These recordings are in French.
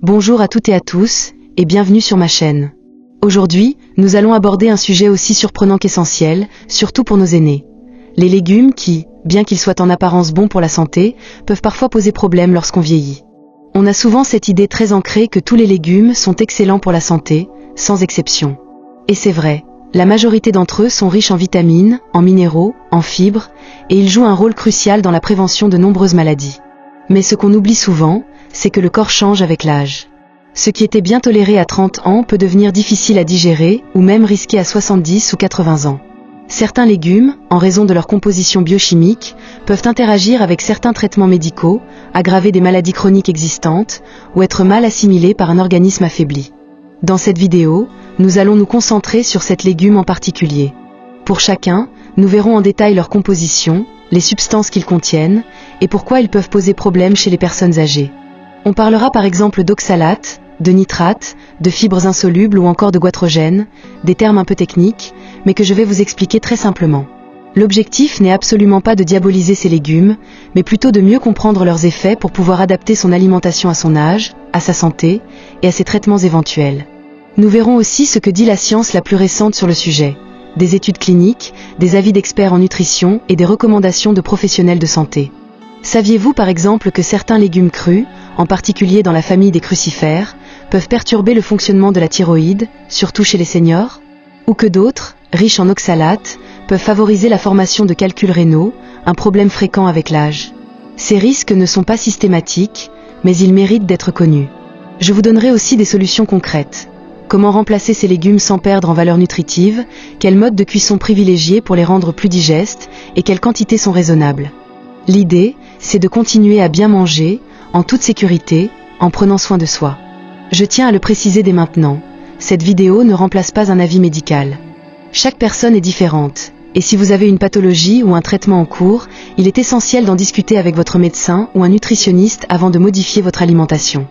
Bonjour à toutes et à tous, et bienvenue sur ma chaîne. Aujourd'hui, nous allons aborder un sujet aussi surprenant qu'essentiel, surtout pour nos aînés. Les légumes qui, bien qu'ils soient en apparence bons pour la santé, peuvent parfois poser problème lorsqu'on vieillit. On a souvent cette idée très ancrée que tous les légumes sont excellents pour la santé, sans exception. Et c'est vrai, la majorité d'entre eux sont riches en vitamines, en minéraux, en fibres, et ils jouent un rôle crucial dans la prévention de nombreuses maladies. Mais ce qu'on oublie souvent, c'est que le corps change avec l'âge. Ce qui était bien toléré à 30 ans peut devenir difficile à digérer, ou même risqué à 70 ou 80 ans. Certains légumes, en raison de leur composition biochimique, peuvent interagir avec certains traitements médicaux, aggraver des maladies chroniques existantes, ou être mal assimilés par un organisme affaibli. Dans cette vidéo, nous allons nous concentrer sur cet légume en particulier. Pour chacun, nous verrons en détail leur composition, les substances qu'ils contiennent, et pourquoi ils peuvent poser problème chez les personnes âgées. On parlera par exemple d'oxalate, de nitrate, de fibres insolubles ou encore de goitrogène, des termes un peu techniques, mais que je vais vous expliquer très simplement. L'objectif n'est absolument pas de diaboliser ces légumes, mais plutôt de mieux comprendre leurs effets pour pouvoir adapter son alimentation à son âge, à sa santé et à ses traitements éventuels. Nous verrons aussi ce que dit la science la plus récente sur le sujet, des études cliniques, des avis d'experts en nutrition et des recommandations de professionnels de santé. Saviez-vous par exemple que certains légumes crus, en particulier dans la famille des crucifères, peuvent perturber le fonctionnement de la thyroïde, surtout chez les seniors? Ou que d'autres, riches en oxalate, peuvent favoriser la formation de calculs rénaux, un problème fréquent avec l'âge. Ces risques ne sont pas systématiques, mais ils méritent d'être connus. Je vous donnerai aussi des solutions concrètes. Comment remplacer ces légumes sans perdre en valeur nutritive, quel mode de cuisson privilégier pour les rendre plus digestes, et quelles quantités sont raisonnables. L'idée, c'est de continuer à bien manger, en toute sécurité, en prenant soin de soi. Je tiens à le préciser dès maintenant, cette vidéo ne remplace pas un avis médical. Chaque personne est différente, et si vous avez une pathologie ou un traitement en cours, il est essentiel d'en discuter avec votre médecin ou un nutritionniste avant de modifier votre alimentation.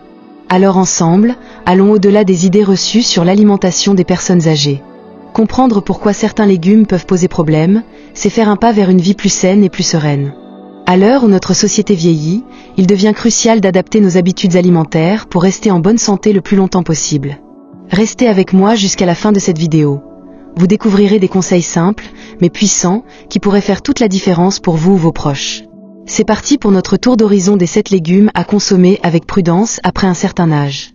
Alors ensemble, allons au-delà des idées reçues sur l'alimentation des personnes âgées. Comprendre pourquoi certains légumes peuvent poser problème, c'est faire un pas vers une vie plus saine et plus sereine. À l'heure où notre société vieillit, il devient crucial d'adapter nos habitudes alimentaires pour rester en bonne santé le plus longtemps possible. Restez avec moi jusqu'à la fin de cette vidéo. Vous découvrirez des conseils simples, mais puissants, qui pourraient faire toute la différence pour vous ou vos proches. C'est parti pour notre tour d'horizon des 7 légumes à consommer avec prudence après un certain âge.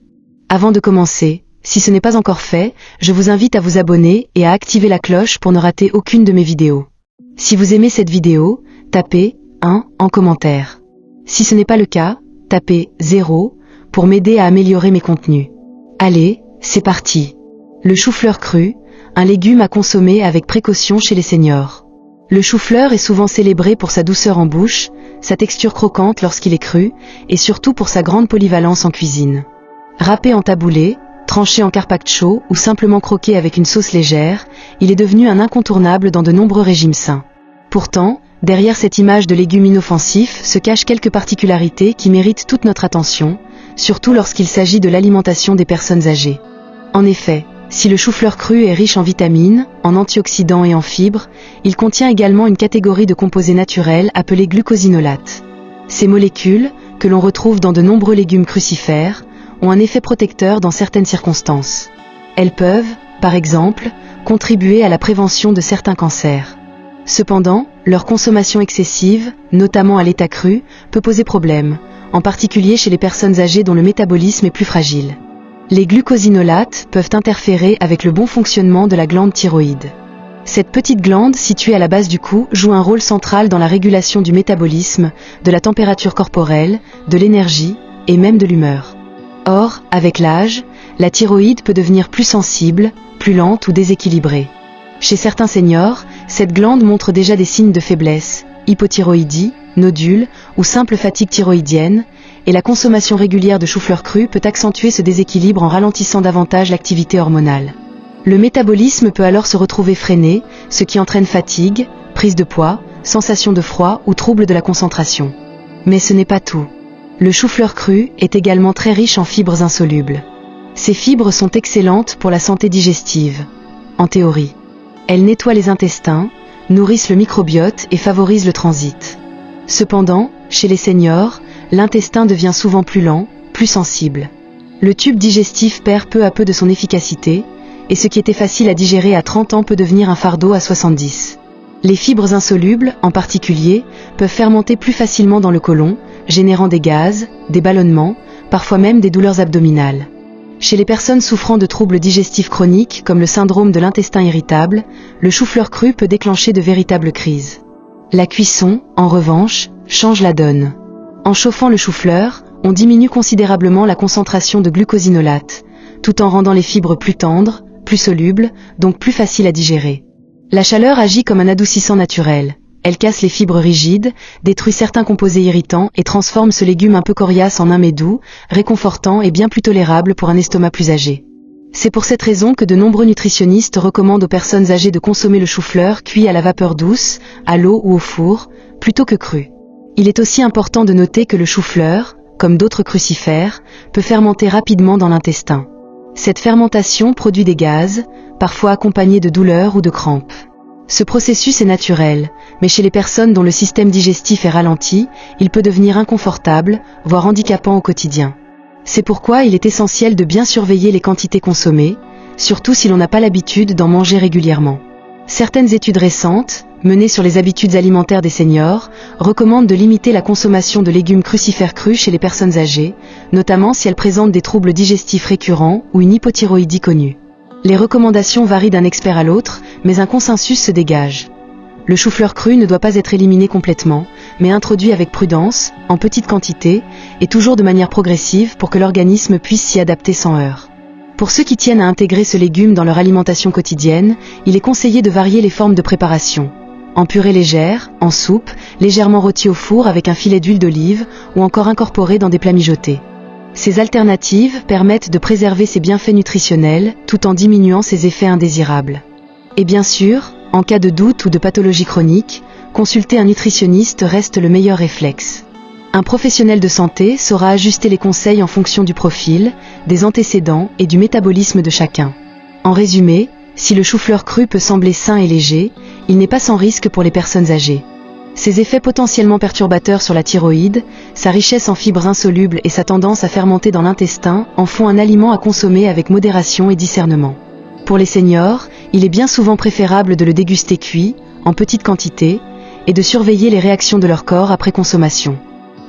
Avant de commencer, si ce n'est pas encore fait, je vous invite à vous abonner et à activer la cloche pour ne rater aucune de mes vidéos. Si vous aimez cette vidéo, tapez 1 en commentaire. Si ce n'est pas le cas, tapez 0 pour m'aider à améliorer mes contenus. Allez, c'est parti. Le chou-fleur cru, un légume à consommer avec précaution chez les seniors. Le chou-fleur est souvent célébré pour sa douceur en bouche, sa texture croquante lorsqu'il est cru, et surtout pour sa grande polyvalence en cuisine. Râpé en taboulé, tranché en carpaccio ou simplement croqué avec une sauce légère, il est devenu un incontournable dans de nombreux régimes sains. Pourtant, derrière cette image de légumes inoffensifs se cachent quelques particularités qui méritent toute notre attention, surtout lorsqu'il s'agit de l'alimentation des personnes âgées. En effet, si le chou-fleur cru est riche en vitamines, en antioxydants et en fibres, il contient également une catégorie de composés naturels appelés glucosinolates. Ces molécules, que l'on retrouve dans de nombreux légumes crucifères, ont un effet protecteur dans certaines circonstances. Elles peuvent, par exemple, contribuer à la prévention de certains cancers. Cependant, leur consommation excessive, notamment à l'état cru, peut poser problème, en particulier chez les personnes âgées dont le métabolisme est plus fragile. Les glucosinolates peuvent interférer avec le bon fonctionnement de la glande thyroïde. Cette petite glande, située à la base du cou, joue un rôle central dans la régulation du métabolisme, de la température corporelle, de l'énergie et même de l'humeur. Or, avec l'âge, la thyroïde peut devenir plus sensible, plus lente ou déséquilibrée. Chez certains seniors, cette glande montre déjà des signes de faiblesse, hypothyroïdie, nodules ou simple fatigue thyroïdienne, et la consommation régulière de chou-fleur cru peut accentuer ce déséquilibre en ralentissant davantage l'activité hormonale. Le métabolisme peut alors se retrouver freiné, ce qui entraîne fatigue, prise de poids, sensation de froid ou trouble de la concentration. Mais ce n'est pas tout. Le chou-fleur cru est également très riche en fibres insolubles. Ces fibres sont excellentes pour la santé digestive, en théorie. Elles nettoient les intestins, nourrissent le microbiote et favorisent le transit. Cependant, chez les seniors, l'intestin devient souvent plus lent, plus sensible. Le tube digestif perd peu à peu de son efficacité, et ce qui était facile à digérer à 30 ans peut devenir un fardeau à 70. Les fibres insolubles, en particulier, peuvent fermenter plus facilement dans le côlon, générant des gaz, des ballonnements, parfois même des douleurs abdominales. Chez les personnes souffrant de troubles digestifs chroniques, comme le syndrome de l'intestin irritable, le chou-fleur cru peut déclencher de véritables crises. La cuisson, en revanche, change la donne. En chauffant le chou-fleur, on diminue considérablement la concentration de glucosinolate, tout en rendant les fibres plus tendres, plus solubles, donc plus faciles à digérer. La chaleur agit comme un adoucissant naturel. Elle casse les fibres rigides, détruit certains composés irritants et transforme ce légume un peu coriace en un mets doux, réconfortant et bien plus tolérable pour un estomac plus âgé. C'est pour cette raison que de nombreux nutritionnistes recommandent aux personnes âgées de consommer le chou-fleur cuit à la vapeur douce, à l'eau ou au four, plutôt que cru. Il est aussi important de noter que le chou-fleur, comme d'autres crucifères, peut fermenter rapidement dans l'intestin. Cette fermentation produit des gaz, parfois accompagnés de douleurs ou de crampes. Ce processus est naturel, mais chez les personnes dont le système digestif est ralenti, il peut devenir inconfortable, voire handicapant au quotidien. C'est pourquoi il est essentiel de bien surveiller les quantités consommées, surtout si l'on n'a pas l'habitude d'en manger régulièrement. Certaines études récentes, menées sur les habitudes alimentaires des seniors, recommandent de limiter la consommation de légumes crucifères crus chez les personnes âgées, notamment si elles présentent des troubles digestifs récurrents ou une hypothyroïdie connue. Les recommandations varient d'un expert à l'autre, mais un consensus se dégage. Le chou-fleur cru ne doit pas être éliminé complètement, mais introduit avec prudence, en petite quantité, et toujours de manière progressive pour que l'organisme puisse s'y adapter sans heurts. Pour ceux qui tiennent à intégrer ce légume dans leur alimentation quotidienne, il est conseillé de varier les formes de préparation. En purée légère, en soupe, légèrement rôti au four avec un filet d'huile d'olive, ou encore incorporé dans des plats mijotés. Ces alternatives permettent de préserver ses bienfaits nutritionnels, tout en diminuant ses effets indésirables. Et bien sûr, en cas de doute ou de pathologie chronique, consulter un nutritionniste reste le meilleur réflexe. Un professionnel de santé saura ajuster les conseils en fonction du profil, des antécédents et du métabolisme de chacun. En résumé, si le chou-fleur cru peut sembler sain et léger, il n'est pas sans risque pour les personnes âgées. Ses effets potentiellement perturbateurs sur la thyroïde, sa richesse en fibres insolubles et sa tendance à fermenter dans l'intestin en font un aliment à consommer avec modération et discernement. Pour les seniors, il est bien souvent préférable de le déguster cuit, en petite quantité, et de surveiller les réactions de leur corps après consommation.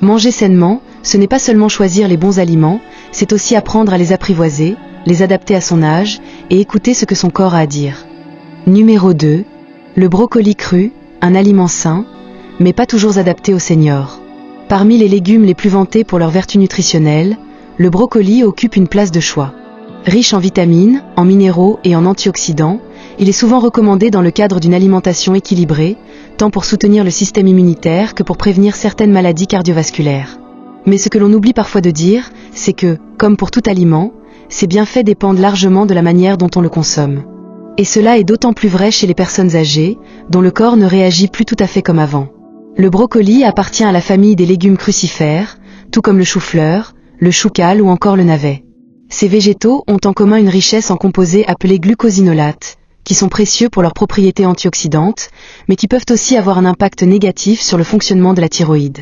Manger sainement, ce n'est pas seulement choisir les bons aliments, c'est aussi apprendre à les apprivoiser, les adapter à son âge et écouter ce que son corps a à dire. Numéro 2. Le brocoli cru, un aliment sain, mais pas toujours adapté aux seniors. Parmi les légumes les plus vantés pour leurs vertus nutritionnelles, le brocoli occupe une place de choix. Riche en vitamines, en minéraux et en antioxydants, il est souvent recommandé dans le cadre d'une alimentation équilibrée, tant pour soutenir le système immunitaire que pour prévenir certaines maladies cardiovasculaires. Mais ce que l'on oublie parfois de dire, c'est que, comme pour tout aliment, ses bienfaits dépendent largement de la manière dont on le consomme. Et cela est d'autant plus vrai chez les personnes âgées, dont le corps ne réagit plus tout à fait comme avant. Le brocoli appartient à la famille des légumes crucifères, tout comme le chou-fleur, le choucal ou encore le navet. Ces végétaux ont en commun une richesse en composés appelés glucosinolates, qui sont précieux pour leurs propriétés antioxydantes, mais qui peuvent aussi avoir un impact négatif sur le fonctionnement de la thyroïde.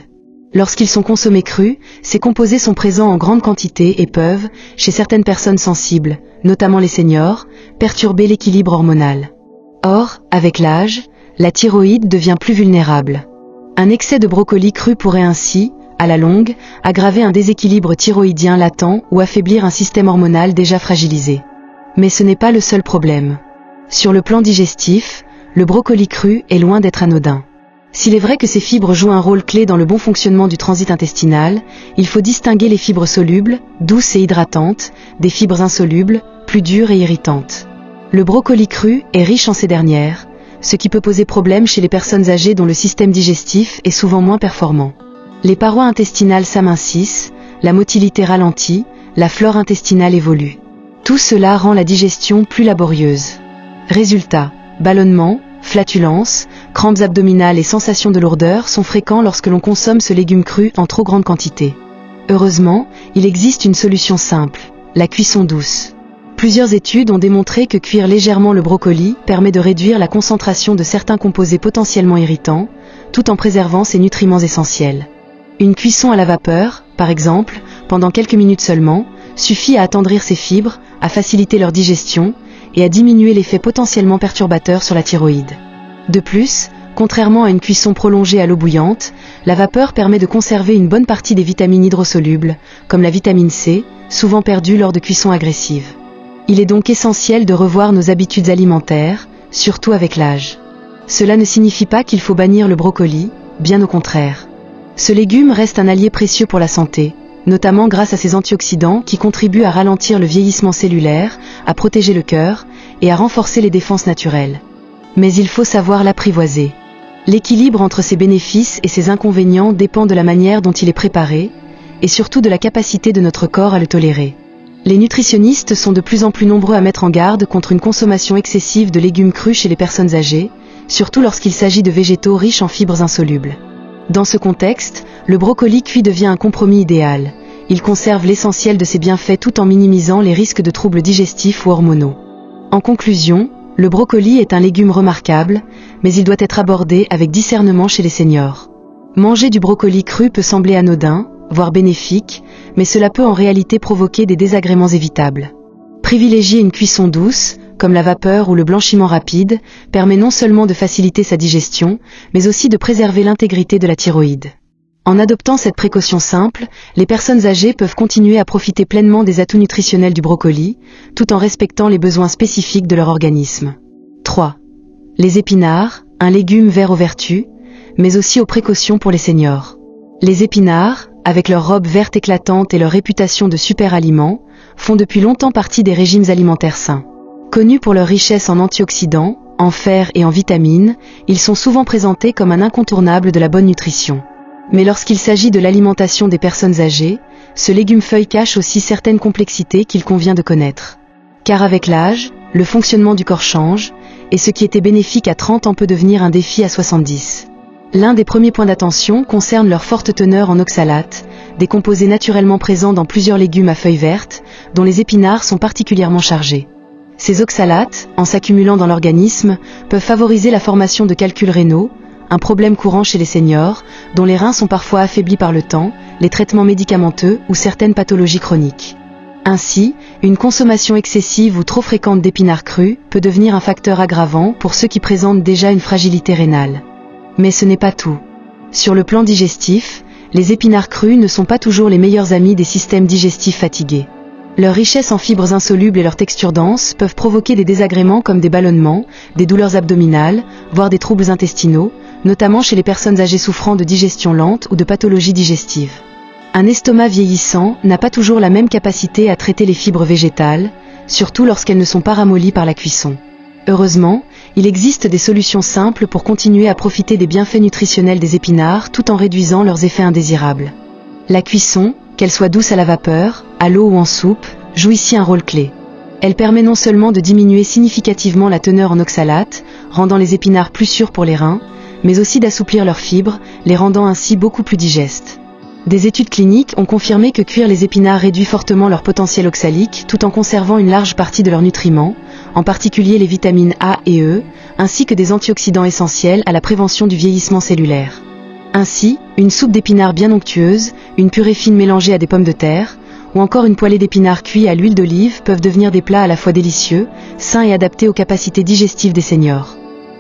Lorsqu'ils sont consommés crus, ces composés sont présents en grande quantité et peuvent, chez certaines personnes sensibles, notamment les seniors, perturber l'équilibre hormonal. Or, avec l'âge, la thyroïde devient plus vulnérable. Un excès de brocoli cru pourrait ainsi, à la longue, aggraver un déséquilibre thyroïdien latent ou affaiblir un système hormonal déjà fragilisé. Mais ce n'est pas le seul problème. Sur le plan digestif, le brocoli cru est loin d'être anodin. S'il est vrai que ces fibres jouent un rôle clé dans le bon fonctionnement du transit intestinal, il faut distinguer les fibres solubles, douces et hydratantes, des fibres insolubles, plus dures et irritantes. Le brocoli cru est riche en ces dernières, ce qui peut poser problème chez les personnes âgées dont le système digestif est souvent moins performant. Les parois intestinales s'amincissent, la motilité ralentit, la flore intestinale évolue. Tout cela rend la digestion plus laborieuse. Résultat, ballonnements, flatulences, crampes abdominales et sensations de lourdeur sont fréquents lorsque l'on consomme ce légume cru en trop grande quantité. Heureusement, il existe une solution simple, la cuisson douce. Plusieurs études ont démontré que cuire légèrement le brocoli permet de réduire la concentration de certains composés potentiellement irritants, tout en préservant ses nutriments essentiels. Une cuisson à la vapeur, par exemple, pendant quelques minutes seulement, suffit à attendrir ces fibres, à faciliter leur digestion et à diminuer l'effet potentiellement perturbateur sur la thyroïde. De plus, contrairement à une cuisson prolongée à l'eau bouillante, la vapeur permet de conserver une bonne partie des vitamines hydrosolubles, comme la vitamine C, souvent perdue lors de cuissons agressives. Il est donc essentiel de revoir nos habitudes alimentaires, surtout avec l'âge. Cela ne signifie pas qu'il faut bannir le brocoli, bien au contraire. Ce légume reste un allié précieux pour la santé, notamment grâce à ses antioxydants qui contribuent à ralentir le vieillissement cellulaire, à protéger le cœur et à renforcer les défenses naturelles. Mais il faut savoir l'apprivoiser. L'équilibre entre ses bénéfices et ses inconvénients dépend de la manière dont il est préparé, et surtout de la capacité de notre corps à le tolérer. Les nutritionnistes sont de plus en plus nombreux à mettre en garde contre une consommation excessive de légumes crus chez les personnes âgées, surtout lorsqu'il s'agit de végétaux riches en fibres insolubles. Dans ce contexte, le brocoli cuit devient un compromis idéal. Il conserve l'essentiel de ses bienfaits tout en minimisant les risques de troubles digestifs ou hormonaux. En conclusion, le brocoli est un légume remarquable, mais il doit être abordé avec discernement chez les seniors. Manger du brocoli cru peut sembler anodin, voire bénéfique, mais cela peut en réalité provoquer des désagréments évitables. Privilégier une cuisson douce, comme la vapeur ou le blanchiment rapide, permet non seulement de faciliter sa digestion, mais aussi de préserver l'intégrité de la thyroïde. En adoptant cette précaution simple, les personnes âgées peuvent continuer à profiter pleinement des atouts nutritionnels du brocoli, tout en respectant les besoins spécifiques de leur organisme. 3. Les épinards, un légume vert aux vertus, mais aussi aux précautions pour les seniors. Les épinards, avec leur robe verte éclatante et leur réputation de super aliment, font depuis longtemps partie des régimes alimentaires sains. Connus pour leur richesse en antioxydants, en fer et en vitamines, ils sont souvent présentés comme un incontournable de la bonne nutrition. Mais lorsqu'il s'agit de l'alimentation des personnes âgées, ce légume-feuille cache aussi certaines complexités qu'il convient de connaître. Car avec l'âge, le fonctionnement du corps change, et ce qui était bénéfique à 30 ans peut devenir un défi à 70. L'un des premiers points d'attention concerne leur forte teneur en oxalates, des composés naturellement présents dans plusieurs légumes à feuilles vertes, dont les épinards sont particulièrement chargés. Ces oxalates, en s'accumulant dans l'organisme, peuvent favoriser la formation de calculs rénaux, un problème courant chez les seniors, dont les reins sont parfois affaiblis par le temps, les traitements médicamenteux ou certaines pathologies chroniques. Ainsi, une consommation excessive ou trop fréquente d'épinards crus peut devenir un facteur aggravant pour ceux qui présentent déjà une fragilité rénale. Mais ce n'est pas tout. Sur le plan digestif, les épinards crus ne sont pas toujours les meilleurs amis des systèmes digestifs fatigués. Leur richesse en fibres insolubles et leur texture dense peuvent provoquer des désagréments comme des ballonnements, des douleurs abdominales, voire des troubles intestinaux, notamment chez les personnes âgées souffrant de digestion lente ou de pathologies digestives. Un estomac vieillissant n'a pas toujours la même capacité à traiter les fibres végétales, surtout lorsqu'elles ne sont pas ramollies par la cuisson. Heureusement, il existe des solutions simples pour continuer à profiter des bienfaits nutritionnels des épinards tout en réduisant leurs effets indésirables. La cuisson, qu'elle soit douce à la vapeur, à l'eau ou en soupe, joue ici un rôle clé. Elle permet non seulement de diminuer significativement la teneur en oxalates, rendant les épinards plus sûrs pour les reins, mais aussi d'assouplir leurs fibres, les rendant ainsi beaucoup plus digestes. Des études cliniques ont confirmé que cuire les épinards réduit fortement leur potentiel oxalique tout en conservant une large partie de leurs nutriments, en particulier les vitamines A et E, ainsi que des antioxydants essentiels à la prévention du vieillissement cellulaire. Ainsi, une soupe d'épinards bien onctueuse, une purée fine mélangée à des pommes de terre, ou encore une poêlée d'épinards cuits à l'huile d'olive peuvent devenir des plats à la fois délicieux, sains et adaptés aux capacités digestives des seniors.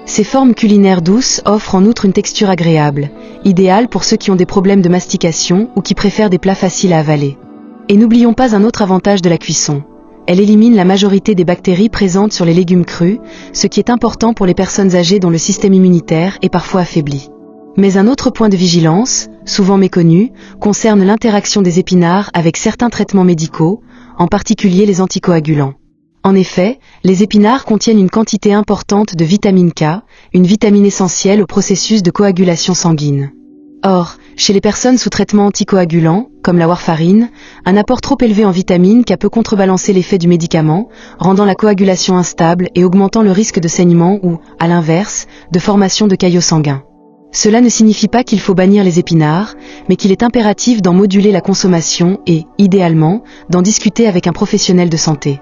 Ces formes culinaires douces offrent en outre une texture agréable, idéale pour ceux qui ont des problèmes de mastication ou qui préfèrent des plats faciles à avaler. Et n'oublions pas un autre avantage de la cuisson. Elle élimine la majorité des bactéries présentes sur les légumes crus, ce qui est important pour les personnes âgées dont le système immunitaire est parfois affaibli. Mais un autre point de vigilance, souvent méconnu, concerne l'interaction des épinards avec certains traitements médicaux, en particulier les anticoagulants. En effet, les épinards contiennent une quantité importante de vitamine K, une vitamine essentielle au processus de coagulation sanguine. Or, chez les personnes sous traitement anticoagulant, comme la warfarine, un apport trop élevé en vitamine K peut contrebalancer l'effet du médicament, rendant la coagulation instable et augmentant le risque de saignement ou, à l'inverse, de formation de caillots sanguins. Cela ne signifie pas qu'il faut bannir les épinards, mais qu'il est impératif d'en moduler la consommation et, idéalement, d'en discuter avec un professionnel de santé.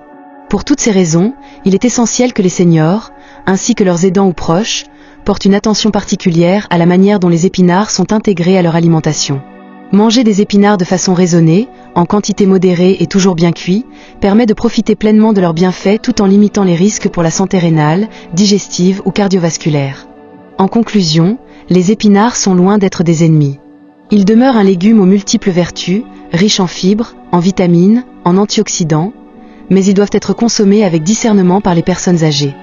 Pour toutes ces raisons, il est essentiel que les seniors, ainsi que leurs aidants ou proches, portent une attention particulière à la manière dont les épinards sont intégrés à leur alimentation. Manger des épinards de façon raisonnée, en quantité modérée et toujours bien cuit, permet de profiter pleinement de leurs bienfaits tout en limitant les risques pour la santé rénale, digestive ou cardiovasculaire. En conclusion, les épinards sont loin d'être des ennemis. Ils demeurent un légume aux multiples vertus, riche en fibres, en vitamines, en antioxydants, mais ils doivent être consommés avec discernement par les personnes âgées.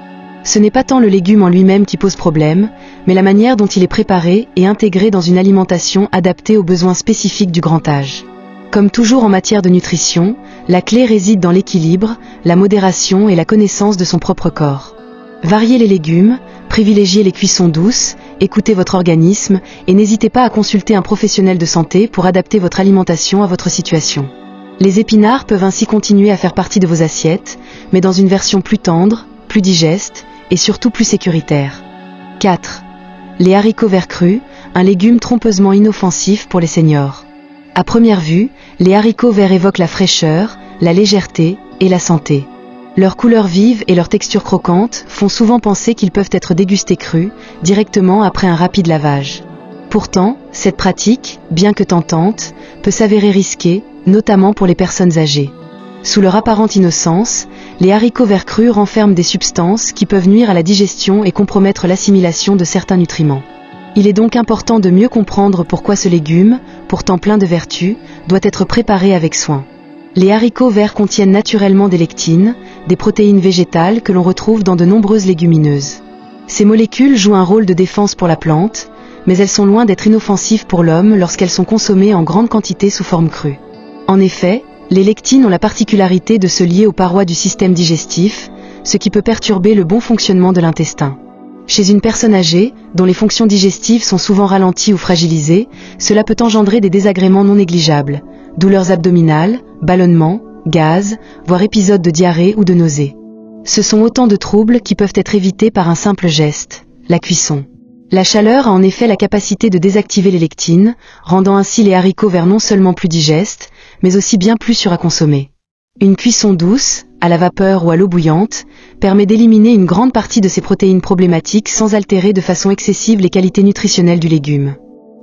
Ce n'est pas tant le légume en lui-même qui pose problème, mais la manière dont il est préparé et intégré dans une alimentation adaptée aux besoins spécifiques du grand âge. Comme toujours en matière de nutrition, la clé réside dans l'équilibre, la modération et la connaissance de son propre corps. Variez les légumes, privilégiez les cuissons douces, écoutez votre organisme et n'hésitez pas à consulter un professionnel de santé pour adapter votre alimentation à votre situation. Les épinards peuvent ainsi continuer à faire partie de vos assiettes, mais dans une version plus tendre, plus digeste et surtout plus sécuritaire. 4. Les haricots verts crus, un légume trompeusement inoffensif pour les seniors. À première vue, les haricots verts évoquent la fraîcheur, la légèreté et la santé. Leur couleur vive et leur texture croquante font souvent penser qu'ils peuvent être dégustés crus, directement après un rapide lavage. Pourtant, cette pratique, bien que tentante, peut s'avérer risquée, notamment pour les personnes âgées. Sous leur apparente innocence, les haricots verts crus renferment des substances qui peuvent nuire à la digestion et compromettre l'assimilation de certains nutriments. Il est donc important de mieux comprendre pourquoi ce légume, pourtant plein de vertus, doit être préparé avec soin. Les haricots verts contiennent naturellement des lectines, des protéines végétales que l'on retrouve dans de nombreuses légumineuses. Ces molécules jouent un rôle de défense pour la plante, mais elles sont loin d'être inoffensives pour l'homme lorsqu'elles sont consommées en grande quantité sous forme crue. En effet, les lectines ont la particularité de se lier aux parois du système digestif, ce qui peut perturber le bon fonctionnement de l'intestin. Chez une personne âgée, dont les fonctions digestives sont souvent ralenties ou fragilisées, cela peut engendrer des désagréments non négligeables, douleurs abdominales, ballonnements, gaz, voire épisodes de diarrhée ou de nausée. Ce sont autant de troubles qui peuvent être évités par un simple geste, la cuisson. La chaleur a en effet la capacité de désactiver les lectines, rendant ainsi les haricots verts non seulement plus digestes, mais aussi bien plus sûrs à consommer. Une cuisson douce, à la vapeur ou à l'eau bouillante, permet d'éliminer une grande partie de ces protéines problématiques sans altérer de façon excessive les qualités nutritionnelles du légume.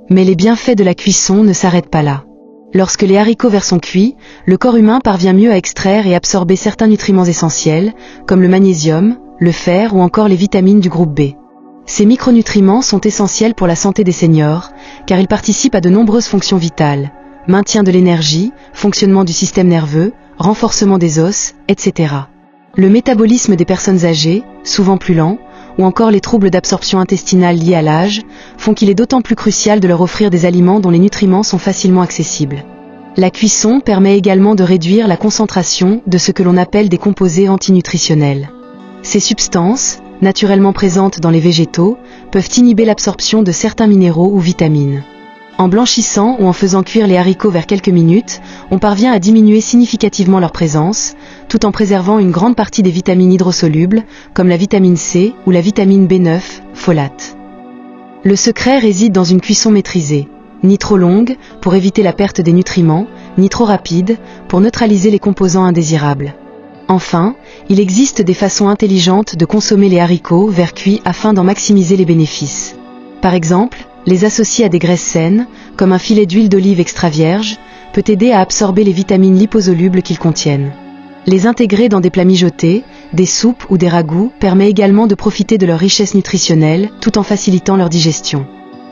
Mais les bienfaits de la cuisson ne s'arrêtent pas là. Lorsque les haricots verts sont cuits, le corps humain parvient mieux à extraire et absorber certains nutriments essentiels, comme le magnésium, le fer ou encore les vitamines du groupe B. Ces micronutriments sont essentiels pour la santé des seniors, car ils participent à de nombreuses fonctions vitales: maintien de l'énergie, fonctionnement du système nerveux, renforcement des os, etc. Le métabolisme des personnes âgées, souvent plus lent, ou encore les troubles d'absorption intestinale liés à l'âge, font qu'il est d'autant plus crucial de leur offrir des aliments dont les nutriments sont facilement accessibles. La cuisson permet également de réduire la concentration de ce que l'on appelle des composés antinutritionnels. Ces substances, naturellement présentes dans les végétaux, peuvent inhiber l'absorption de certains minéraux ou vitamines. En blanchissant ou en faisant cuire les haricots vers quelques minutes, on parvient à diminuer significativement leur présence, tout en préservant une grande partie des vitamines hydrosolubles, comme la vitamine C ou la vitamine B9, folate. Le secret réside dans une cuisson maîtrisée, ni trop longue, pour éviter la perte des nutriments, ni trop rapide, pour neutraliser les composants indésirables. Enfin, il existe des façons intelligentes de consommer les haricots verts cuits afin d'en maximiser les bénéfices. Par exemple, les associer à des graisses saines, comme un filet d'huile d'olive extra vierge, peut aider à absorber les vitamines liposolubles qu'ils contiennent. Les intégrer dans des plats mijotés, des soupes ou des ragoûts permet également de profiter de leur richesse nutritionnelle tout en facilitant leur digestion.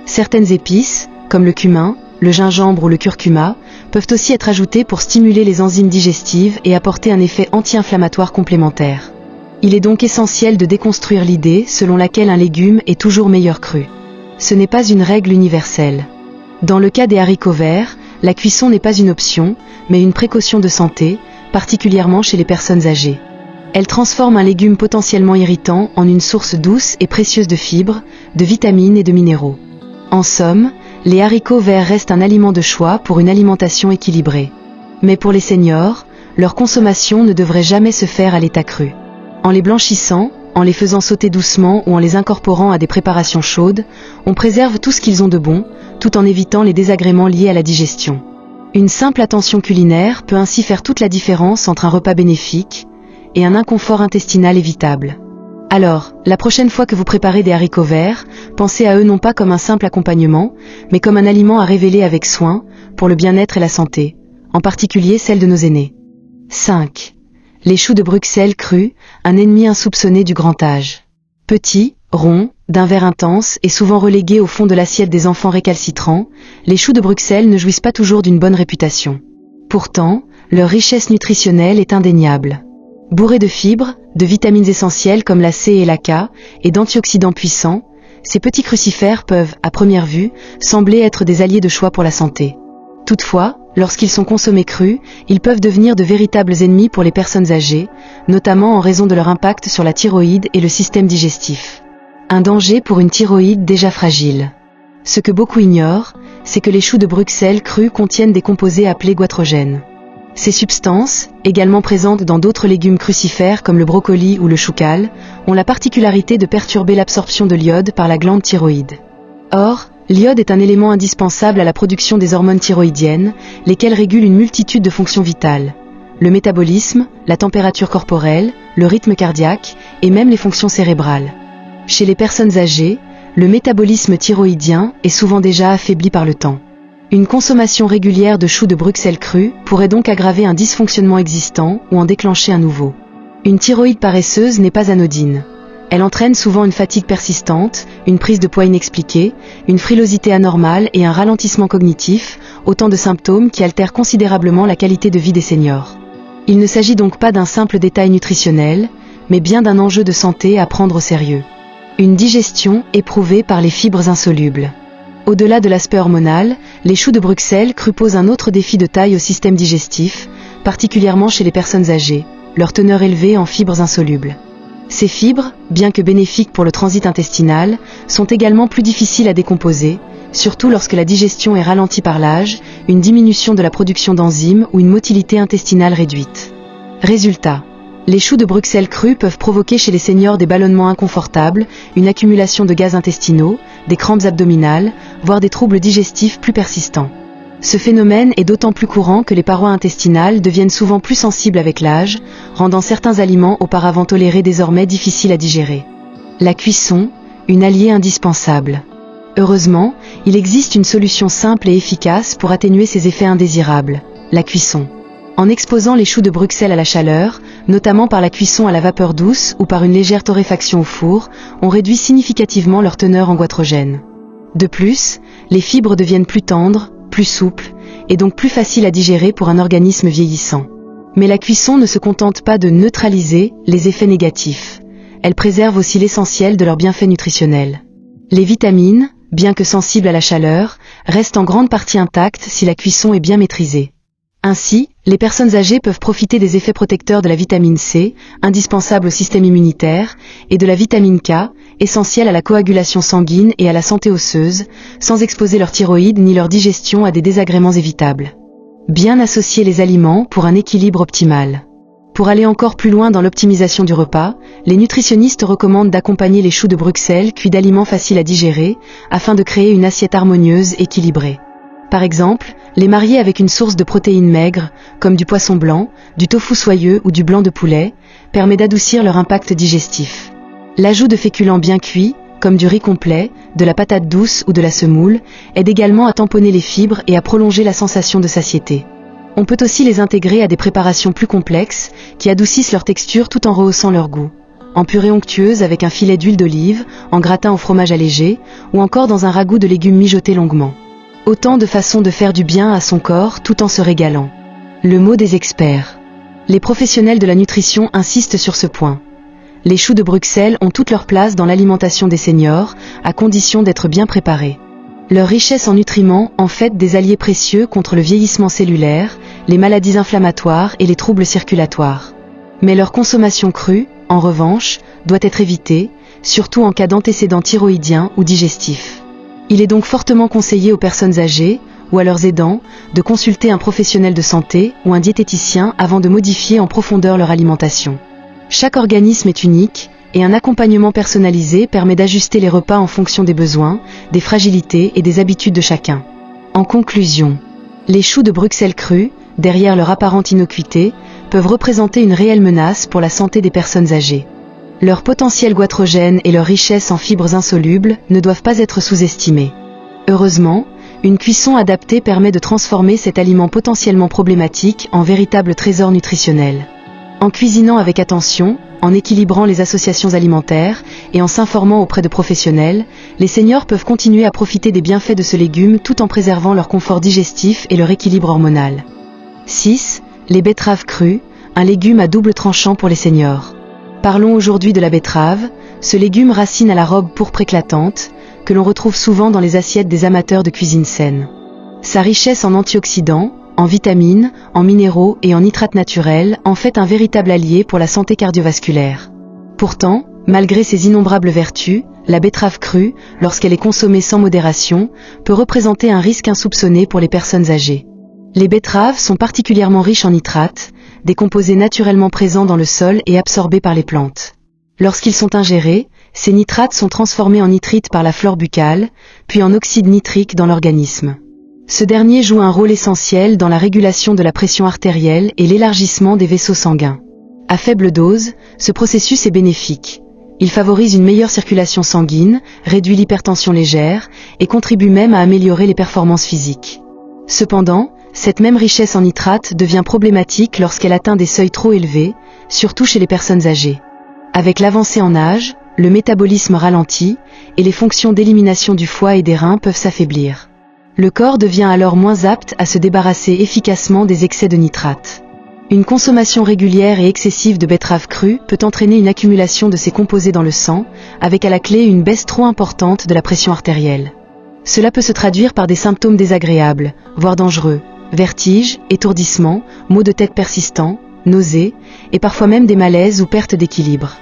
Certaines épices, comme le cumin, le gingembre ou le curcuma, peuvent aussi être ajoutées pour stimuler les enzymes digestives et apporter un effet anti-inflammatoire complémentaire. Il est donc essentiel de déconstruire l'idée selon laquelle un légume est toujours meilleur cru. Ce n'est pas une règle universelle. Dans le cas des haricots verts, la cuisson n'est pas une option, mais une précaution de santé, particulièrement chez les personnes âgées. Elle transforme un légume potentiellement irritant en une source douce et précieuse de fibres, de vitamines et de minéraux. En somme, les haricots verts restent un aliment de choix pour une alimentation équilibrée. Mais pour les seniors, leur consommation ne devrait jamais se faire à l'état cru. En les blanchissant, en les faisant sauter doucement ou en les incorporant à des préparations chaudes, on préserve tout ce qu'ils ont de bon, tout en évitant les désagréments liés à la digestion. Une simple attention culinaire peut ainsi faire toute la différence entre un repas bénéfique et un inconfort intestinal évitable. Alors, la prochaine fois que vous préparez des haricots verts, pensez à eux non pas comme un simple accompagnement, mais comme un aliment à révéler avec soin, pour le bien-être et la santé, en particulier celles de nos aînés. 5. Les choux de Bruxelles crus, un ennemi insoupçonné du grand âge. Petits, ronds, d'un vert intense et souvent relégués au fond de l'assiette des enfants récalcitrants, les choux de Bruxelles ne jouissent pas toujours d'une bonne réputation. Pourtant, leur richesse nutritionnelle est indéniable. Bourrés de fibres, de vitamines essentielles comme la C et la K, et d'antioxydants puissants, ces petits crucifères peuvent, à première vue, sembler être des alliés de choix pour la santé. Toutefois, lorsqu'ils sont consommés crus, ils peuvent devenir de véritables ennemis pour les personnes âgées, notamment en raison de leur impact sur la thyroïde et le système digestif. Un danger pour une thyroïde déjà fragile. Ce que beaucoup ignorent, c'est que les choux de Bruxelles crus contiennent des composés appelés goitrogènes. Ces substances, également présentes dans d'autres légumes crucifères comme le brocoli ou le choucal, ont la particularité de perturber l'absorption de l'iode par la glande thyroïde. Or, l'iode est un élément indispensable à la production des hormones thyroïdiennes, lesquelles régulent une multitude de fonctions vitales. Le métabolisme, la température corporelle, le rythme cardiaque et même les fonctions cérébrales. Chez les personnes âgées, le métabolisme thyroïdien est souvent déjà affaibli par le temps. Une consommation régulière de choux de Bruxelles crus pourrait donc aggraver un dysfonctionnement existant ou en déclencher un nouveau. Une thyroïde paresseuse n'est pas anodine. Elle entraîne souvent une fatigue persistante, une prise de poids inexpliquée, une frilosité anormale et un ralentissement cognitif, autant de symptômes qui altèrent considérablement la qualité de vie des seniors. Il ne s'agit donc pas d'un simple détail nutritionnel, mais bien d'un enjeu de santé à prendre au sérieux. Une digestion éprouvée par les fibres insolubles. Au-delà de l'aspect hormonal, les choux de Bruxelles crus posent un autre défi de taille au système digestif, particulièrement chez les personnes âgées, leur teneur élevée en fibres insolubles. Ces fibres, bien que bénéfiques pour le transit intestinal, sont également plus difficiles à décomposer, surtout lorsque la digestion est ralentie par l'âge, une diminution de la production d'enzymes ou une motilité intestinale réduite. Résultat. Les choux de Bruxelles crus peuvent provoquer chez les seniors des ballonnements inconfortables, une accumulation de gaz intestinaux, des crampes abdominales, voire des troubles digestifs plus persistants. Ce phénomène est d'autant plus courant que les parois intestinales deviennent souvent plus sensibles avec l'âge, rendant certains aliments auparavant tolérés désormais difficiles à digérer. La cuisson, une alliée indispensable. Heureusement, il existe une solution simple et efficace pour atténuer ces effets indésirables, la cuisson. En exposant les choux de Bruxelles à la chaleur, notamment par la cuisson à la vapeur douce ou par une légère torréfaction au four, on réduit significativement leur teneur en goitrogène. De plus, les fibres deviennent plus tendres, plus souples, et donc plus faciles à digérer pour un organisme vieillissant. Mais la cuisson ne se contente pas de neutraliser les effets négatifs. Elle préserve aussi l'essentiel de leurs bienfaits nutritionnels. Les vitamines, bien que sensibles à la chaleur, restent en grande partie intactes si la cuisson est bien maîtrisée. Ainsi, les personnes âgées peuvent profiter des effets protecteurs de la vitamine C, indispensable au système immunitaire, et de la vitamine K, essentielle à la coagulation sanguine et à la santé osseuse, sans exposer leur thyroïde ni leur digestion à des désagréments évitables. Bien associer les aliments pour un équilibre optimal. Pour aller encore plus loin dans l'optimisation du repas, les nutritionnistes recommandent d'accompagner les choux de Bruxelles cuits d'aliments faciles à digérer, afin de créer une assiette harmonieuse, équilibrée. Par exemple, les marier avec une source de protéines maigres, comme du poisson blanc, du tofu soyeux ou du blanc de poulet, permet d'adoucir leur impact digestif. L'ajout de féculents bien cuits, comme du riz complet, de la patate douce ou de la semoule, aide également à tamponner les fibres et à prolonger la sensation de satiété. On peut aussi les intégrer à des préparations plus complexes, qui adoucissent leur texture tout en rehaussant leur goût. En purée onctueuse avec un filet d'huile d'olive, en gratin au fromage allégé, ou encore dans un ragoût de légumes mijotés longuement. Autant de façons de faire du bien à son corps tout en se régalant. Le mot des experts. Les professionnels de la nutrition insistent sur ce point. Les choux de Bruxelles ont toute leur place dans l'alimentation des seniors, à condition d'être bien préparés. Leur richesse en nutriments en fait des alliés précieux contre le vieillissement cellulaire, les maladies inflammatoires et les troubles circulatoires. Mais leur consommation crue, en revanche, doit être évitée, surtout en cas d'antécédents thyroïdiens ou digestifs. Il est donc fortement conseillé aux personnes âgées, ou à leurs aidants, de consulter un professionnel de santé ou un diététicien avant de modifier en profondeur leur alimentation. Chaque organisme est unique, et un accompagnement personnalisé permet d'ajuster les repas en fonction des besoins, des fragilités et des habitudes de chacun. En conclusion, les choux de Bruxelles crus, derrière leur apparente innocuité, peuvent représenter une réelle menace pour la santé des personnes âgées. Leur potentiel goitrogène et leur richesse en fibres insolubles ne doivent pas être sous-estimés. Heureusement, Une cuisson adaptée permet de transformer cet aliment potentiellement problématique en véritable trésor nutritionnel. En cuisinant avec attention, en équilibrant les associations alimentaires et en s'informant auprès de professionnels, les seniors peuvent continuer à profiter des bienfaits de ce légume tout en préservant leur confort digestif et leur équilibre hormonal. 6. Les betteraves crues, un légume à double tranchant pour les seniors. Parlons aujourd'hui de la betterave, ce légume racine à la robe pourpre éclatante, que l'on retrouve souvent dans les assiettes des amateurs de cuisine saine. Sa richesse en antioxydants, en vitamines, en minéraux et en nitrates naturels en fait un véritable allié pour la santé cardiovasculaire. Pourtant, malgré ses innombrables vertus, la betterave crue, lorsqu'elle est consommée sans modération, peut représenter un risque insoupçonné pour les personnes âgées. Les betteraves sont particulièrement riches en nitrates, des composés naturellement présents dans le sol et absorbés par les plantes. Lorsqu'ils sont ingérés, ces nitrates sont transformés en nitrites par la flore buccale, puis en oxyde nitrique dans l'organisme. Ce dernier joue un rôle essentiel dans la régulation de la pression artérielle et l'élargissement des vaisseaux sanguins. À faible dose, ce processus est bénéfique. Il favorise une meilleure circulation sanguine, réduit l'hypertension légère et contribue même à améliorer les performances physiques. Cependant, cette même richesse en nitrates devient problématique lorsqu'elle atteint des seuils trop élevés, surtout chez les personnes âgées. Avec l'avancée en âge, le métabolisme ralentit et les fonctions d'élimination du foie et des reins peuvent s'affaiblir. Le corps devient alors moins apte à se débarrasser efficacement des excès de nitrates. Une consommation régulière et excessive de betterave crue peut entraîner une accumulation de ces composés dans le sang, avec à la clé une baisse trop importante de la pression artérielle. Cela peut se traduire par des symptômes désagréables, voire dangereux, vertiges, étourdissements, maux de tête persistants, nausées, et parfois même des malaises ou pertes d'équilibre.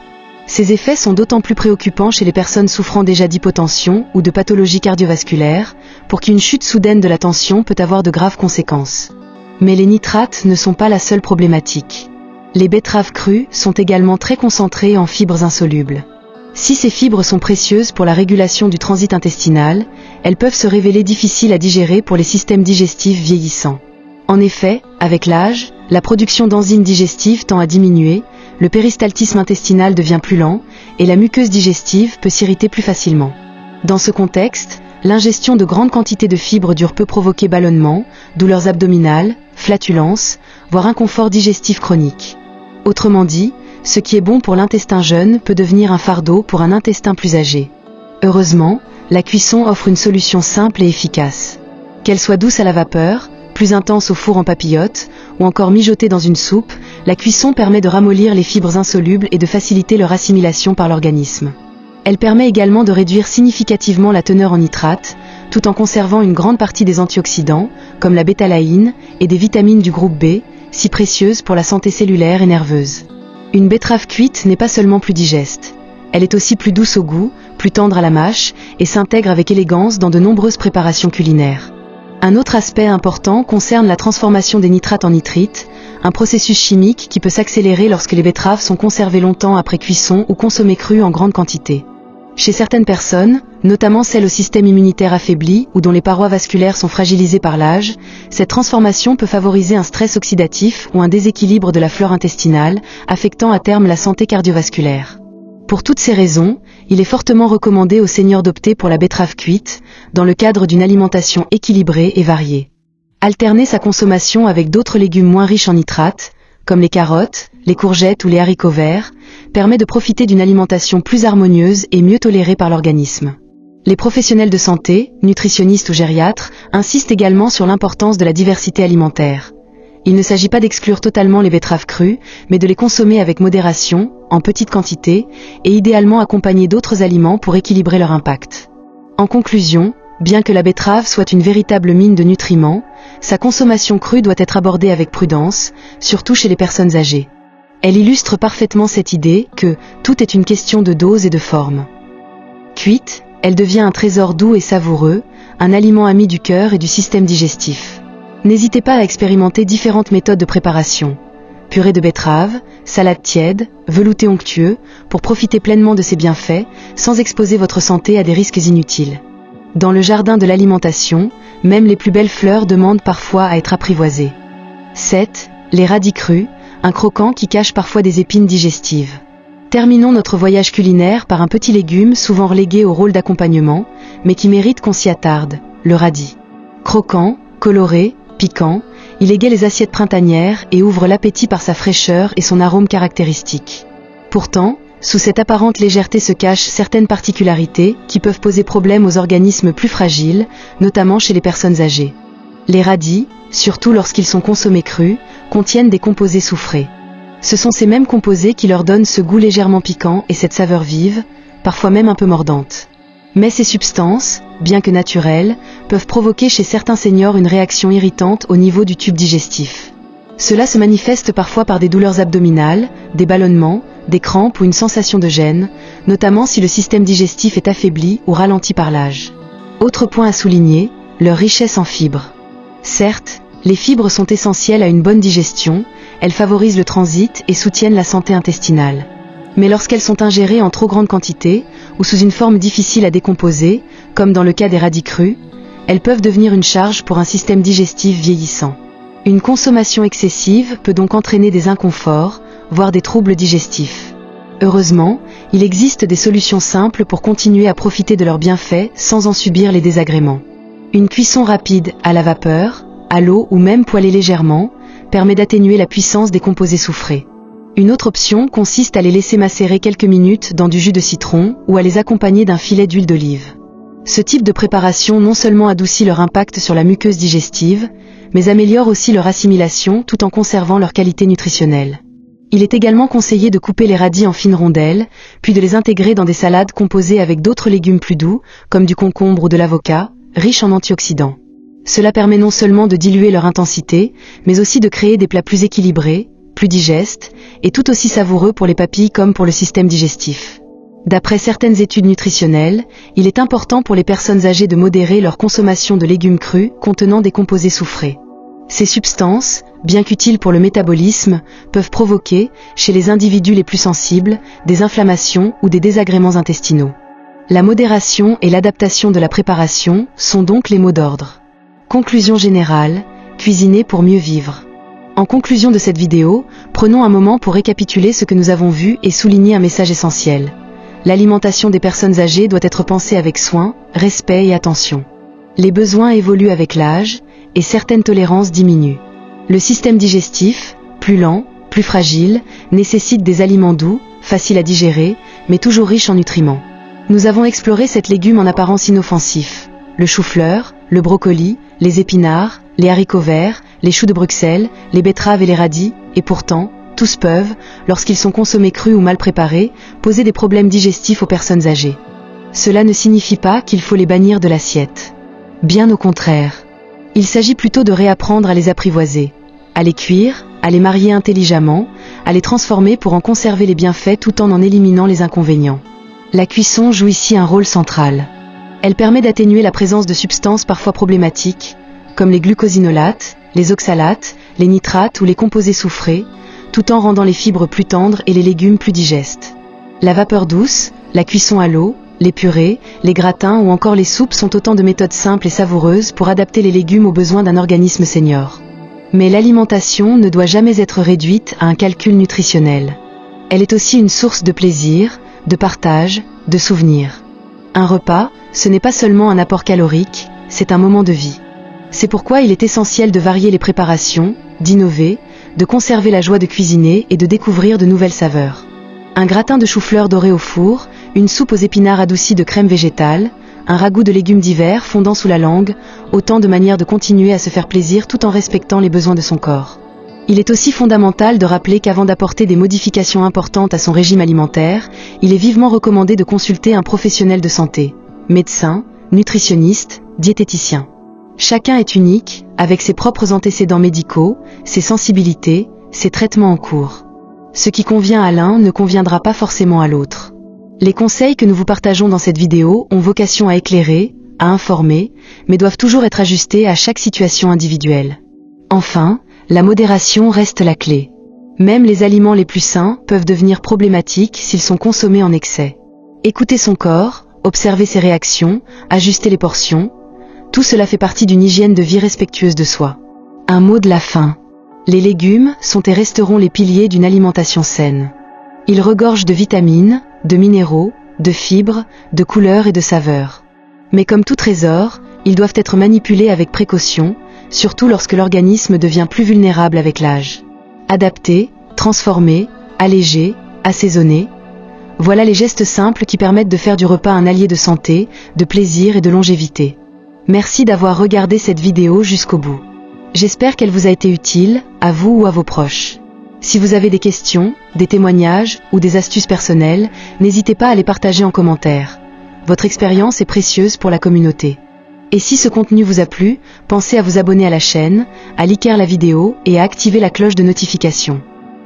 Ces effets sont d'autant plus préoccupants chez les personnes souffrant déjà d'hypotension ou de pathologies cardiovasculaires, pour qui une chute soudaine de la tension peut avoir de graves conséquences. Mais les nitrates ne sont pas la seule problématique. Les betteraves crues sont également très concentrées en fibres insolubles. Si ces fibres sont précieuses pour la régulation du transit intestinal, elles peuvent se révéler difficiles à digérer pour les systèmes digestifs vieillissants. En effet, avec l'âge, la production d'enzymes digestives tend à diminuer, le péristaltisme intestinal devient plus lent et la muqueuse digestive peut s'irriter plus facilement. Dans ce contexte, l'ingestion de grandes quantités de fibres dures peut provoquer ballonnements, douleurs abdominales, flatulences, voire inconfort digestif chronique. Autrement dit, ce qui est bon pour l'intestin jeune peut devenir un fardeau pour un intestin plus âgé. Heureusement, la cuisson offre une solution simple et efficace. Qu'elle soit douce à la vapeur, plus intense au four en papillote, ou encore mijotée dans une soupe, la cuisson permet de ramollir les fibres insolubles et de faciliter leur assimilation par l'organisme. Elle permet également de réduire significativement la teneur en nitrates, tout en conservant une grande partie des antioxydants, comme la bétalaïne, et des vitamines du groupe B, si précieuses pour la santé cellulaire et nerveuse. Une betterave cuite n'est pas seulement plus digeste. Elle est aussi plus douce au goût, plus tendre à la mâche, et s'intègre avec élégance dans de nombreuses préparations culinaires. Un autre aspect important concerne la transformation des nitrates en nitrites, un processus chimique qui peut s'accélérer lorsque les betteraves sont conservées longtemps après cuisson ou consommées crues en grande quantité. Chez certaines personnes, notamment celles au système immunitaire affaibli ou dont les parois vasculaires sont fragilisées par l'âge, cette transformation peut favoriser un stress oxydatif ou un déséquilibre de la flore intestinale, affectant à terme la santé cardiovasculaire. Pour toutes ces raisons, il est fortement recommandé aux seniors d'opter pour la betterave cuite, dans le cadre d'une alimentation équilibrée et variée. Alterner sa consommation avec d'autres légumes moins riches en nitrates, comme les carottes, les courgettes ou les haricots verts, permet de profiter d'une alimentation plus harmonieuse et mieux tolérée par l'organisme. Les professionnels de santé, nutritionnistes ou gériatres, insistent également sur l'importance de la diversité alimentaire. Il ne s'agit pas d'exclure totalement les betteraves crues, mais de les consommer avec modération, en petite quantité, et idéalement accompagner d'autres aliments pour équilibrer leur impact. En conclusion, bien que la betterave soit une véritable mine de nutriments, sa consommation crue doit être abordée avec prudence, surtout chez les personnes âgées. Elle illustre parfaitement cette idée que tout est une question de dose et de forme. Cuite, elle devient un trésor doux et savoureux, un aliment ami du cœur et du système digestif. N'hésitez pas à expérimenter différentes méthodes de préparation. Purée de betterave, salade tiède, velouté onctueux, pour profiter pleinement de ses bienfaits, sans exposer votre santé à des risques inutiles. Dans le jardin de l'alimentation, même les plus belles fleurs demandent parfois à être apprivoisées. 7. Les radis crus, un croquant qui cache parfois des épines digestives. Terminons notre voyage culinaire par un petit légume souvent relégué au rôle d'accompagnement, mais qui mérite qu'on s'y attarde, le radis. Croquant, coloré, piquant, il égaye les assiettes printanières et ouvre l'appétit par sa fraîcheur et son arôme caractéristique. Pourtant, sous cette apparente légèreté se cachent certaines particularités qui peuvent poser problème aux organismes plus fragiles, notamment chez les personnes âgées. Les radis, surtout lorsqu'ils sont consommés crus, contiennent des composés soufrés. Ce sont ces mêmes composés qui leur donnent ce goût légèrement piquant et cette saveur vive, parfois même un peu mordante. Mais ces substances, bien que naturelles, peuvent provoquer chez certains seniors une réaction irritante au niveau du tube digestif. Cela se manifeste parfois par des douleurs abdominales, des ballonnements, des crampes ou une sensation de gêne, notamment si le système digestif est affaibli ou ralenti par l'âge. Autre point à souligner, leur richesse en fibres. Certes, les fibres sont essentielles à une bonne digestion, elles favorisent le transit et soutiennent la santé intestinale. Mais lorsqu'elles sont ingérées en trop grande quantité, ou sous une forme difficile à décomposer, comme dans le cas des radis crus, elles peuvent devenir une charge pour un système digestif vieillissant. Une consommation excessive peut donc entraîner des inconforts, voire des troubles digestifs. Heureusement, il existe des solutions simples pour continuer à profiter de leurs bienfaits sans en subir les désagréments. Une cuisson rapide à la vapeur, à l'eau ou même poêlée légèrement, permet d'atténuer la puissance des composés soufrés. Une autre option consiste à les laisser macérer quelques minutes dans du jus de citron ou à les accompagner d'un filet d'huile d'olive. Ce type de préparation non seulement adoucit leur impact sur la muqueuse digestive, mais améliore aussi leur assimilation tout en conservant leur qualité nutritionnelle. Il est également conseillé de couper les radis en fines rondelles, puis de les intégrer dans des salades composées avec d'autres légumes plus doux, comme du concombre ou de l'avocat, riches en antioxydants. Cela permet non seulement de diluer leur intensité, mais aussi de créer des plats plus équilibrés, plus digestes, et tout aussi savoureux pour les papilles comme pour le système digestif. D'après certaines études nutritionnelles, il est important pour les personnes âgées de modérer leur consommation de légumes crus contenant des composés soufrés. Ces substances, bien qu'utiles pour le métabolisme, peuvent provoquer, chez les individus les plus sensibles, des inflammations ou des désagréments intestinaux. La modération et l'adaptation de la préparation sont donc les mots d'ordre. Conclusion générale, cuisiner pour mieux vivre. En conclusion de cette vidéo, prenons un moment pour récapituler ce que nous avons vu et souligner un message essentiel. L'alimentation des personnes âgées doit être pensée avec soin, respect et attention. Les besoins évoluent avec l'âge, et certaines tolérances diminuent. Le système digestif, plus lent, plus fragile, nécessite des aliments doux, faciles à digérer, mais toujours riches en nutriments. Nous avons exploré cet légume en apparence inoffensif. Le chou-fleur, le brocoli, les épinards, les haricots verts, les choux de Bruxelles, les betteraves et les radis, et pourtant, tous peuvent, lorsqu'ils sont consommés crus ou mal préparés, poser des problèmes digestifs aux personnes âgées. Cela ne signifie pas qu'il faut les bannir de l'assiette. Bien au contraire. Il s'agit plutôt de réapprendre à les apprivoiser, à les cuire, à les marier intelligemment, à les transformer pour en conserver les bienfaits tout en éliminant les inconvénients. La cuisson joue ici un rôle central. Elle permet d'atténuer la présence de substances parfois problématiques, comme les glucosinolates, les oxalates, les nitrates ou les composés soufrés, tout en rendant les fibres plus tendres et les légumes plus digestes. La vapeur douce, la cuisson à l'eau, les purées, les gratins ou encore les soupes sont autant de méthodes simples et savoureuses pour adapter les légumes aux besoins d'un organisme senior. Mais l'alimentation ne doit jamais être réduite à un calcul nutritionnel. Elle est aussi une source de plaisir, de partage, de souvenirs. Un repas, ce n'est pas seulement un apport calorique, c'est un moment de vie. C'est pourquoi il est essentiel de varier les préparations, d'innover, de conserver la joie de cuisiner et de découvrir de nouvelles saveurs. Un gratin de chou-fleur doré au four, une soupe aux épinards adoucie de crème végétale, un ragoût de légumes d'hiver fondant sous la langue, autant de manières de continuer à se faire plaisir tout en respectant les besoins de son corps. Il est aussi fondamental de rappeler qu'avant d'apporter des modifications importantes à son régime alimentaire, il est vivement recommandé de consulter un professionnel de santé, médecin, nutritionniste, diététicien. Chacun est unique, avec ses propres antécédents médicaux, ses sensibilités, ses traitements en cours. Ce qui convient à l'un ne conviendra pas forcément à l'autre. Les conseils que nous vous partageons dans cette vidéo ont vocation à éclairer, à informer, mais doivent toujours être ajustés à chaque situation individuelle. Enfin, la modération reste la clé. Même les aliments les plus sains peuvent devenir problématiques s'ils sont consommés en excès. Écouter son corps, observer ses réactions, ajuster les portions, tout cela fait partie d'une hygiène de vie respectueuse de soi. Un mot de la fin. Les légumes sont et resteront les piliers d'une alimentation saine. Ils regorgent de vitamines, de minéraux, de fibres, de couleurs et de saveurs. Mais comme tout trésor, Ils doivent être manipulés avec précaution, surtout lorsque l'organisme devient plus vulnérable avec l'âge. Adapter, transformer, alléger, assaisonner. Voilà les gestes simples qui permettent de faire du repas un allié de santé, de plaisir et de longévité. Merci d'avoir regardé cette vidéo jusqu'au bout. J'espère qu'elle vous a été utile, à vous ou à vos proches. Si vous avez des questions, des témoignages ou des astuces personnelles, n'hésitez pas à les partager en commentaire. Votre expérience est précieuse pour la communauté. Et si ce contenu vous a plu, pensez à vous abonner à la chaîne, à liker la vidéo et à activer la cloche de notification.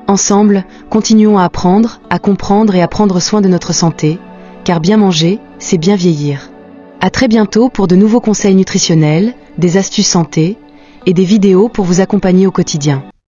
Ensemble, continuons à apprendre, à comprendre et à prendre soin de notre santé, car bien manger, c'est bien vieillir. À très bientôt pour de nouveaux conseils nutritionnels, des astuces santé et des vidéos pour vous accompagner au quotidien.